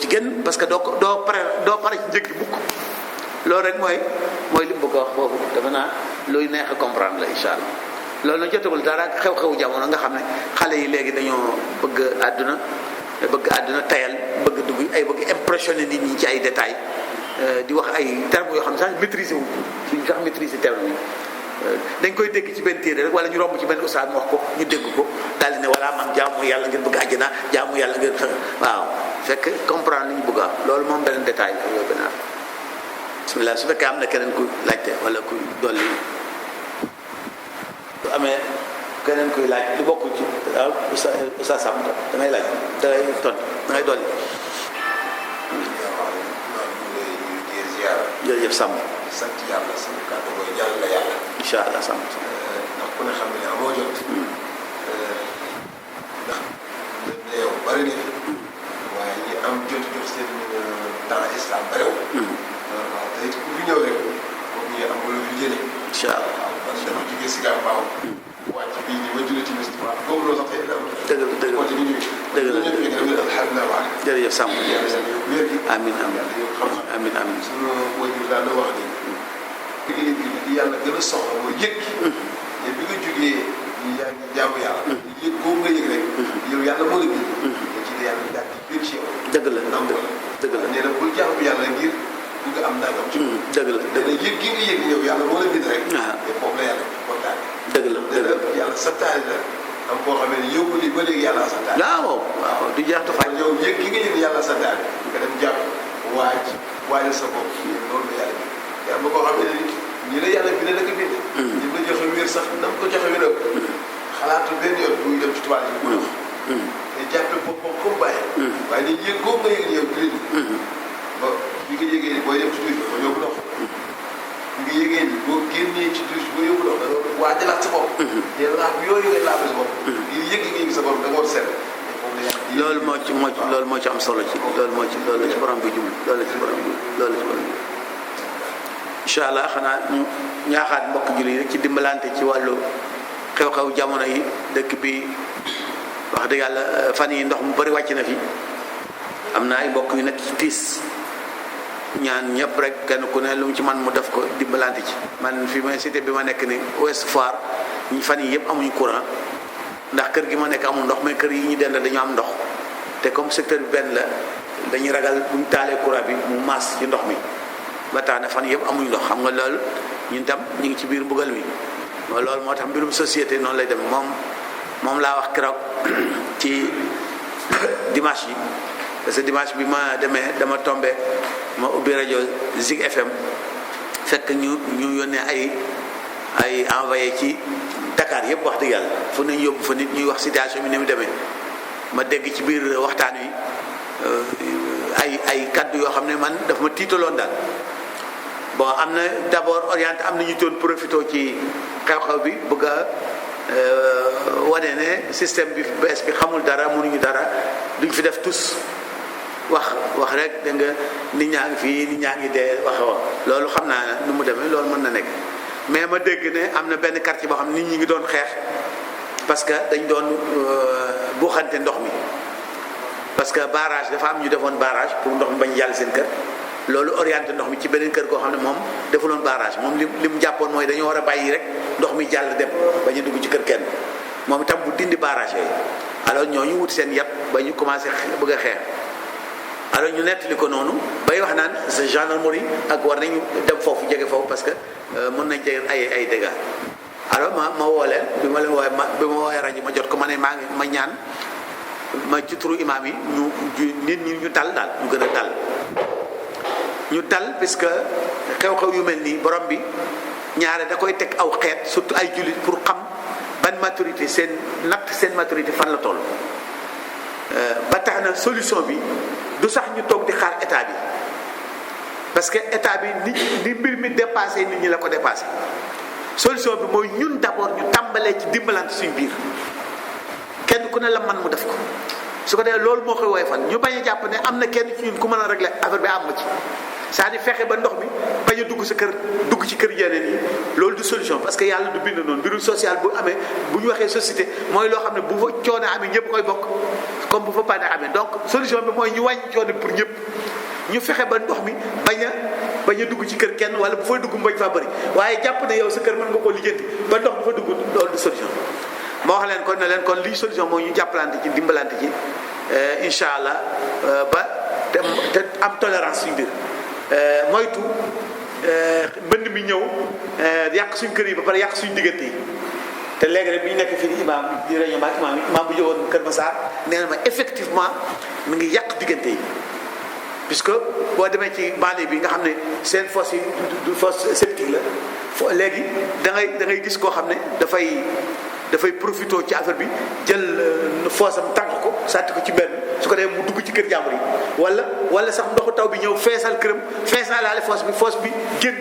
S1: génn parce que doo pare ci njëg gi mukk loolu rek mooy li mu bëgg a wax foofu dafa naa luy neex a comprendre la incha allah loolu nag jotagul dara ak xew-xewu jamono nga xam ne xale yi léegi dañoo bëgg àdduna tayal bëgg impressionner nit ñi ci ay détails di wax ay termes yoo xam ne sax maîtriser wu suñu sax maîtriser termes yi dañ koy dégg ci benn téere rek wala ñu romb ci benn ustaad mu wax ko ñu dégg ko daal di ne voilà man jaamu yàlla ngeen bëgg àjjana jaamu yàlla ngeen waaw fekk comprendre li ñu bëgg a loolu moom beneen détail la yooyu benn bismillah su fekkee am na keneen kuy laajte wala kuy dolli su amee keneen kuy laaj lu bokk ci waaw Oustaz Samb dangay laaj dangay dolli jërëjëf Samb
S3: sant yàlla sama kàddu mooy jàll la yàlla
S1: incha allah Samb
S3: ndax ku ne xam ne amoo jot ndax lépp yow bari na fi waaye ñi am jot seen temps islam bariwul waaw te it ku fi ñëw rek moom ñu am lu fi jëlee
S1: incha allah
S3: waaw parce que dama jógee si gàmbaaw wàcc bii ñi ma jullee ci bés waaw boobu loolu sax tey la
S1: dëgg la
S3: alhamdulilah
S1: jërëjëf Samb
S3: wér gi
S1: amiin amiin
S3: sunu wajur daal la wax ni liggéey bi li yàlla gën a soxla mooy yëg gi bi nga jógee yaa ngi jaamu yàlla yëg boobu nga yëg rek yow yàlla moo la gën ci ne yàlla daal di bëgg ci yow
S1: dëgg la
S3: nangu la
S1: dëgg la
S3: nee na bul jaamu yàlla ngir bëgg am nangam ci
S1: dëgg la
S3: dana yëg gi nga yëg yow yàlla moo la bind rek
S1: Ah.
S3: te foofu la yàlla kontaan
S1: dëgg la dëgg la
S3: yàlla santaane la am koo xam ne yow li ba léegi yàlla santaane
S1: waaw du jeex du xaj
S3: yow yëg gi nga yëg yàlla santaane nga dem jàpp waajal sa bopp loolu la yàlla bind te am na koo xam ne ni la yàlla bind la ko bind ñi la joxe wér sax na ko joxe wér xalaatu benn yoon buy dem ci tubaab yi bu dox te jàppe boppam comme bàyyi waaye ni yëg googu nga yëg yow bind ba bi nga yëgee ni booy dem ci tuuti ba yóbbu ndox bi nga yëgee ni boo génnee ci tuuti ba yóbbu ndox da nga waajalaat sa bopp te laab yooyu ngay laabal sa bopp ngir yëg nga yëg sa bopp da nga war a seet
S1: loolu moo ci am solo ci loolu la ci borom bi jublu loolu la ci borom bi jublu incha allah xanaa ñu ñaaxaat mbokk julli yi rek ci dimbalante ci wàllu xew-xew jamono yi dëkk bi wax dëgg yàlla fan yi ndox mu bari wàcc na fi am na ay mbokk yu nekk ci tiis ñaan ñëpp rek kenn ku ne lu mu ci man mu def ko dimbalante ci man fi ma cité bi ma nekk ni Ouest Foire ñi fan yi yëpp amuñu courant ndax kër gi ma nekk amul ndox mais kër yi ñu dend dañu am ndox te comme secteur bi benn la dañuy ragal bu ñu taalee courant bi mu maas ci ndox mi ba tax na fan yëpp amuñu ndox xam nga loolu ñun tam ñu ngi ci biir mbugal mi loolu moo tax mbirum société noonu lay dem moom laa wax keroog ci dimanche yi parce que dimanche bi ma demee dama tombé ma ubbi rajo Zig FM fekk ñu yónnee ay envoyé ci Dakar yëpp wax dëgg yàlla fu nañu yóbbu fa nit ñuy wax situation bi ni mu demee ma dégg ci biir waxtaan wi ay kaddu yoo xam ne man dafa ma tiitaloon daal bon am na d'abord orienté am na ñu doon profité ci xew-xew bi bëgg a wane ne système bi bees bi xamul dara mënuñu dara duñ fi def tous wax rek da nga nit ñaa ngi fii nit ñaa ngi dee wax loolu xam naa nu mu demee loolu mën na nekk mais ma dégg ne am na benn quartier boo xam nit ñi ngi doon xeex parce que dañ doon buuxante ndox mi parce que barrage dafa am ñu defoon barrage pour ndox mi bañ jàll seen kër loolu orienté ndox mi ci beneen kër goo xam ne moom defuloon barrage moom li mu jàppoon mooy dañoo war a bàyyi rek ndox mi jàll dem bañ a dugg ci kër kenn moom itam bu dindi barrage yooyu alors ñooñu wut seen yat ba ñu commencé bëgg a xeex alors ñu nettali ko noonu bay wax naan sa gendarmerie ak war nañu dem foofu jege foofu parce que mën nañ jege ay dégâts alors ma woo leen bi ma leen woowee bi ma woowee rajo ma jot ko ma ne ma ñaan ma ci turu imaam yi nit ñi ñu dal daal ñu gën a dal ñu dal puisque xew-xew yu mel nii borom bi ñaare da koy teg aw xeet surtout ay jullit pour xam ban maturité seen maturité fan la toll ba tax na solution bi du sax ñu toog di xaar état bi parce que état bi ni mbir mi dépassé nit ñi la ko dépassé solution bi mooy ñun d'abord ñu tàmbalee ci dimbalante suñ biir kenn ku ne la man mu def ko su ko defee loolu moo koy woyofal ñu bañ a jàpp ne am na kenn ci ñun ku mën a régler affaire bi am ma ci c'est-à-dire fexe ba ndox mi bañ a dugg ci kër yeneen yi loolu du solution parce que yàlla du bind noonu mbirum social bu amee bu ñu waxee société mooy loo xam ne bu fa coono amee ñëpp koy bokk comme bu fa pane amee donc solution bi mooy ñu wàññi coono pour ñëpp ñu fexe ba ndox mi bañ a dugg ci kër kenn wala bu fa dugg mbañ faa bëri waaye jàpp ne yow sa kër mën nga koo lijjanti ba ndox bu fa dugg loolu du solution moo wax leen kon ne leen kon lii solution mooy ñu jàppalante ci dimbalante ci incha allah ba te am tolérance suñu mbir moytu mbënd mi ñëw yàq suñ kër yi ba pare yàq suñ diggante yi te léegi rek bi ñu nekk fii di imaam di réunion ak imaam bu jógoon Kër Massar nee na ma effectivement mi ngi yàq diggante yi puisque boo demee ci banlieue bi nga xam ne seen fosse yi du fosse septique la léegi da ngay gis koo xam ne dafay profité ci affaire bi jël foosam tànk ko sàtti ko ci benn su ko defee mu dugg ci kër jàmbur yi wala sax ndoxu taw bi ñëw feesal këram feesalaale foos bi génn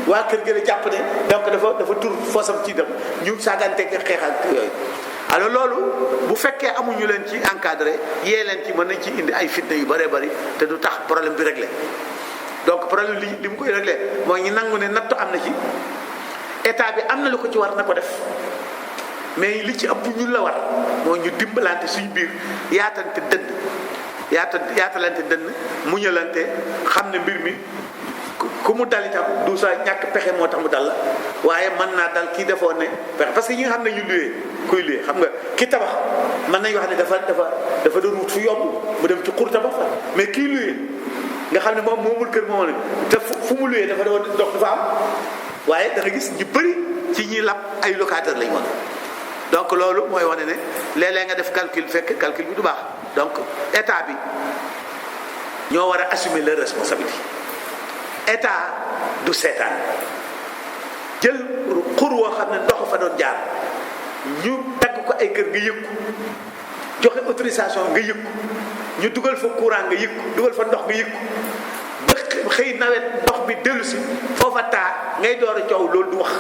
S1: waa kër gi la jàpp ne donc dafa tur foosam ci dem ñu saaganteeg xeex ak yooyu. alors loolu bu fekkee amuñu leen ci encadré yee leen ci mën nañ ci indi ay fitna yu bëree bëri te du tax problème bi réglé donc problème li mu koy réglé mooy ñu nangu ne nattu am na ci état bi am na lu ko ci war na ko def. mais li ci ëpp ñun la war mooy ñu dimbalante suñu biir yaatalante dënn muñalante xam ne mbir mi ku mu dal itam du sa ñàkk pexe moo tax mu dal la waaye mën naa dal kii defoon ne pexe parce que ñi nga xam ne ñu luyee kuy luyee xam nga ki tabax mën nañu wax ne dafa doon wut fu yomb mu dem ci xur tabax fa mais kii luyee nga xam ne moom moomul kër moomu la te fu mu luyee dafa doon ndox dafa am waaye da nga gis ñu bëri ci ñi lab ay locataire lañ woon. donc loolu mooy wane ne léeg-léeg nga def calcul fekk calcul bi du baax donc état bi ñoo war a assumer leur responsabilité. état du seetaan jël xur woo xam ne ndox fa doon jaar ñu dagg ko ay kër nga yëg ko joxe autorisation nga yëg ko ñu dugal fa courant nga yëg ko dugal fa ndox nga yëg ko ba xëy nawet ndox bi dellu si foofa taa ngay door a coow loolu du wax.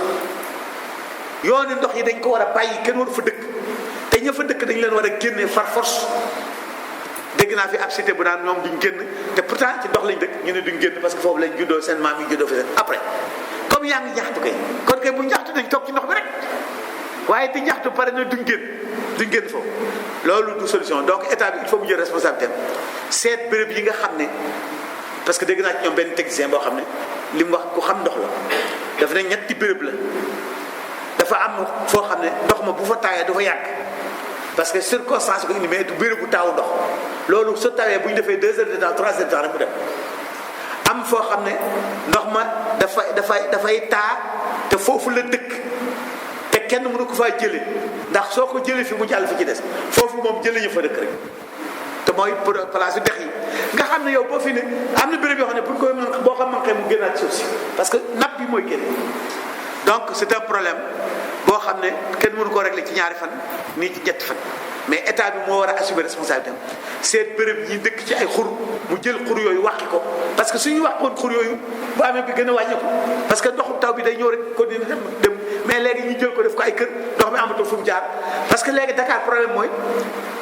S1: yoonu ndox yi dañ ko war a bàyyi kenn waru fa dëkk te ña fa dëkk dañ leen war a génne par force. dégg naa fi ab cité bu naan ñoom duñ génn te pourtant ci ndox lañ dëkk ñu ne duñ génn parce que foofu lañ juddoo seen maam yi juddoo fi seen après comme yaa ngi ñaxtu kay kon kay bu ñaxtu dañ toog ci ndox bi rek waaye di ñaxtu pare na duñ génn foofu loolu du solution donc état bi il faut mu jël responsabilité am seet béréb yi nga xam ne parce que dégg naa ci ñoom benn technicien boo xam ne li mu wax ku xam ndox la dafa ne ñetti béréb la dafa am foo xam ne ndox ma bu fa taayee du fa yàgg parce que circonstance ko indi mais du béréb bu taawu ndox loolu su tawee bu ñu defee 2 heures de temps 3 heures de temps rek mu dem am foo xam ne ndox ma dafay taa te foofu la dëkk te kenn mënu ko faa jële ndax soo ko jëlee fi mu jàll fi ci des foofu moom jëlee ñu fa dëkk rek te mooy place yu dex yi nga xam ne yow boo fi ne am na béréb yoo xam ne bu ñu koy mën boo ko manqué mu génnaat suuf si parce que napp bi mooy génne donc c'est un problème boo xam ne kenn mënu koo régler ci ñaari fan nii ci ñetti fan mais état bi moo war a assumer responsabilité am seet béréb yi dëkk ci ay xur mu jël xur yooyu wàqi ko parce que suñu wàqoon xur yooyu bu amee bi gën a wàññeeku parce que ndoxu taw bi day ñëw rek continuer dem mais léegi ñu jël ko def ko ay kër ndox mi amatul fu mu jaar parce que léegi Dakar problème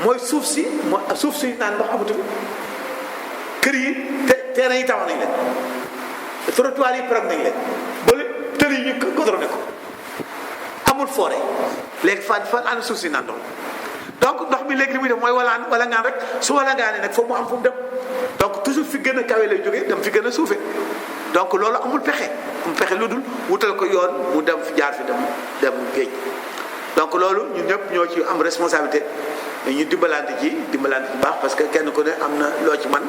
S1: mooy suuf si naan ndox amatul kër yi terrain yi taxaw nañ leen trottoir yi prog nañ leen ba tël yi ñu godroné ko amul forêt léegi fan ana suuf si naan ndox donc ndox mi léegi li muy def mooy wala ngaan rek su wala ngaanee nag foofu mu am fu mu dem donc toujours fi gën a kawe lay jógee dem fi gën a suufe donc loolu amul pexe lu dul wutal ko yoon mu dem fi jaar fi dem géej donc loolu ñun ñëpp ñoo ci am responsabilité ñu dimbalante bu baax parce que kenn ku ne am na loo ci man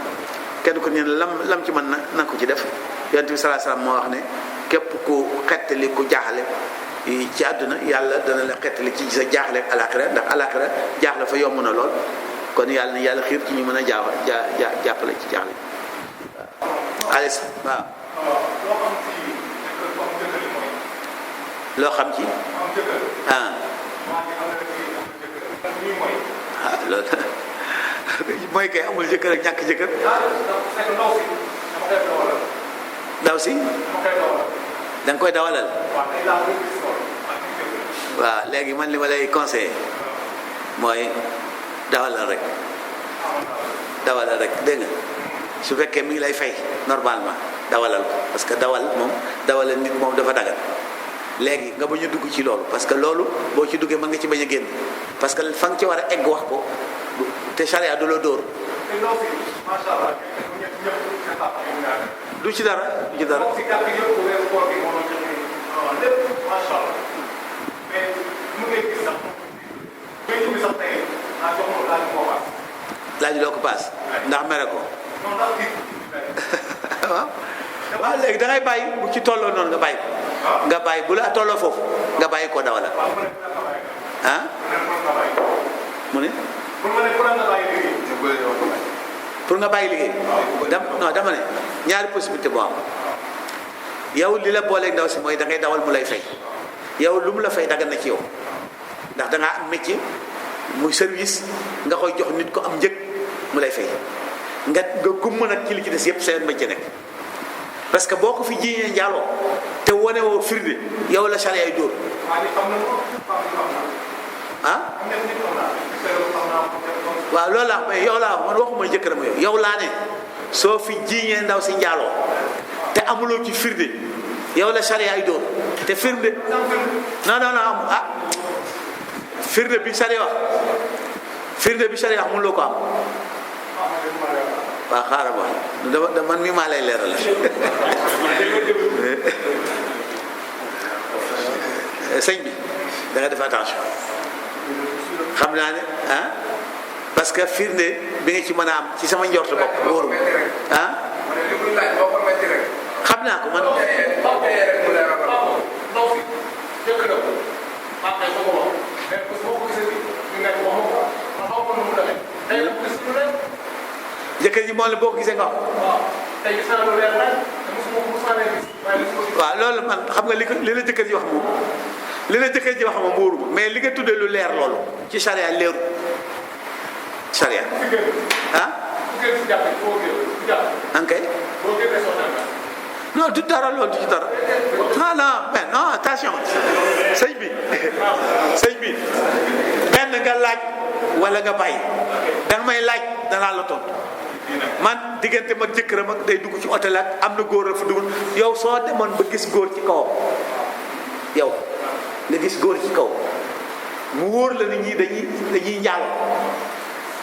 S1: kenn ku ne lam ci mën na ko ci def yonent bi sallallahu alayhi wasallam moo wax ne képp ku xettali ku jaaxle ci àdduna yàlla dana la xettali ci sa jaaxle ak alaxira ndax alaxira jaaxle fa yomb na lool kon yàlla na yàlla xiir ci ñu mën a jàppale ci jaaxle waaw alis waaw loo xam ci loolu mooy kay amul jëkkër ak ñàkk jëkkër ndaw si da nga koy dawalal waaw léegi man li ma lay conseillé mooy dawalal rek dégg nga su fekkee mi ngi lay fay normalement dawalal ko parce que dawalal nit moom dafa dagal léegi nga bañ a dugg ci loolu parce que loolu boo ci duggee mën nga ci bañ a génn parce que fa nga ci war a egg wax ko te charia du la dóor du ci dara laaj loo ko paas ndax mere ko waaw léegi da ngay bàyyi bu ci tolloo noonu nga bàyyi bu la tolloo foofu nga bàyyi koo dawala mu ne pour nga bàyyi liggéey dama ne ñaari possibilité boo am yow li la booleeg ndaw si mooy da ngay dawal mu lay fay yow lu mu la fay dagan na ci yow ndax da ngaa am métier muy service nga koy jox nit ko am njëg mu lay fay nga gumm nag ci li ci des yépp seen métier nekk parce que boo ko fi jiiñee njaaloo te wane woo firnde yow la charia ay dóor waaw loolu laa mais yow laa man waxuma jëkkëram yow laa ne soo fi jiiñee ndaw si njaaloo te amuloo ci firnde yow la charia ay dóor te firnde non firnde bi charia wax mënuloo ko am waaw xaaral ma man mii maa lay leeral sëñ bi da nga def attention xam naa ne parce que firnde bi nga ci mën a am ci sama njort bopp wóoru ñu moo la boo ko gisee nga wax.
S4: tey gis naa lu leer nag te mosuma leen gis waaye mosuma gis.
S1: waaw loolu man xam nga li la jëkkër ji wax moom li la jëkkër ji wax moom wóoruma mais li nga tuddee lu leer loolu ci charia leeru charia ah. ok. non du dara loolu du ci dara non non mais non attention sëñ bi benn nga laaj wala nga bàyyi danga may laaj danaa la tontu man diggante mag jëkkëram ak day dugg ci hôtel ak am na góor a fa dugg yow soo demoon ba gis góor ci kawam yow nga gis góor ci kaw mu wóor la nit ñi dañuy njaal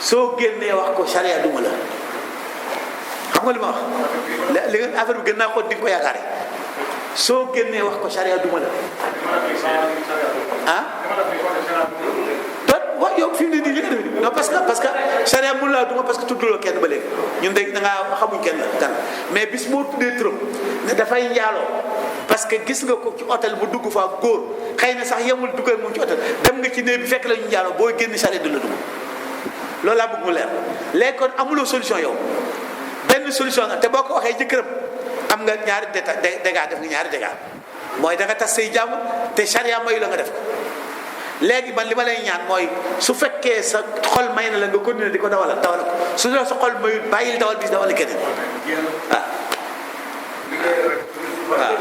S1: soo génnee wax ko charia duma la xam nga li ma wax li nga affaire bi gën naa ko di nga ko yaakaare soo génnee wax ko charia duma la ah waaw yow fi mu ne nii li nga def non parce que charia mun laa duma parce que tudduloo kenn ba léegi ñun de da ngaa xamuñ kenn kan mais bis moo tuddee turam ne dafay njaaloo parce que gis nga ko ci hôtel bu dugg fa góor xëy na sax yemul duggal moom ci hôtel dem nga ci néeg bi fekk la ñu njaaloo booy génn charia du la dugg loolu laa bëgg mu leer léegi kon amuloo solution yow benn solution nga te boo ko waxee jëkkëram am nga ñaari dégâts def nga ñaari dégâts mooy da nga tas say jàmm te charia mayu la nga def ko léegi man li ma lay ñaan mooy su fekkee sa xol may na la nga continuer di ko dawal ko su dee sa xol mayut bàyyil dawal bis dawal keneen waaw.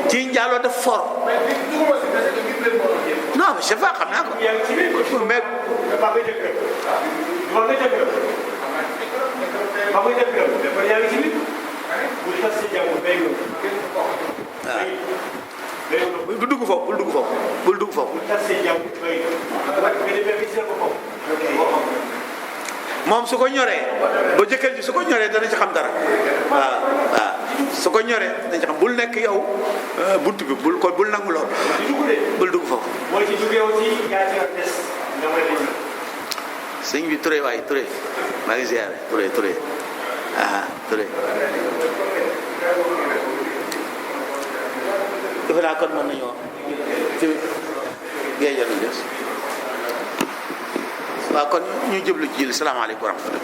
S1: ci njaaloo daf fort non mais je sais pas xam naa ko mais bul dugg foofu moom su ko ñoree ba jëkkër ji su ko ñoree dana ci xam dara waaw su ko ñoree dana ci xam bul nekk yow bunt bi bul nangu lool bul dugg foofu. sëñ bi Touré waay Touré maa ngi ziare Touré Touré. defe naa kon mën nañoo ci géej gi des waaw kon ñu jublu ci salaamaaleykum wa rahmatulah.